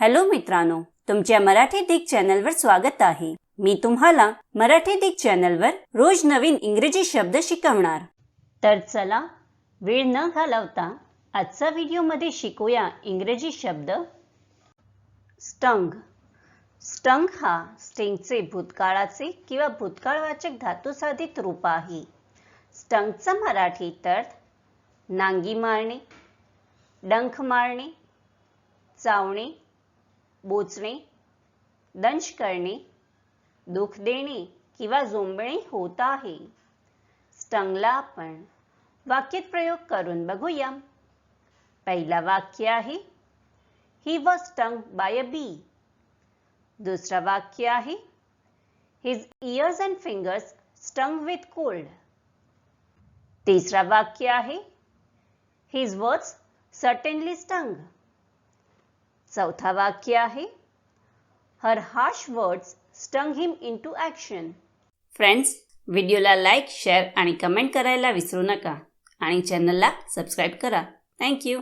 Hello मित्रांनो, तुमच्या मराठी दिग चॅनलवर स्वागत आहे। मी तुम्हाला मराठी दिग चॅनलवर रोज नवीन इंग्रजी शब्द शिकवणार। तर चला वेळ न घालवता आजच्या व्हिडिओमध्ये शिकूया इंग्रजी शब्द। स्टंग। स्टंग हा स्टिंगचे भूतकाळाचे किंवा भूतकाळवाचक धातुसाधित रूप आहे। स्टंगचा मराठीत अर्थ नांगी मारणे, डंख मारणे, चावणे, बोचणे, दंश करणे, दुख देणे किंवा जोंबणे होत आहे। स्टंगला आपण वाक्यात प्रयोग करून बघूया। पहिला वाक्य आहे He was stung by a bee. दुसरा वाक्य आहे His ears and fingers stung with cold. तिसरा वाक्य आहे His words certainly stung. चौथा वाक्य आहे Her harsh words stung him into action. Friends, व्हिडिओला लाईक, शेअर आणि कमेंट करायला विसरू नका आणि चॅनलला सबस्क्राईब करा। Thank you.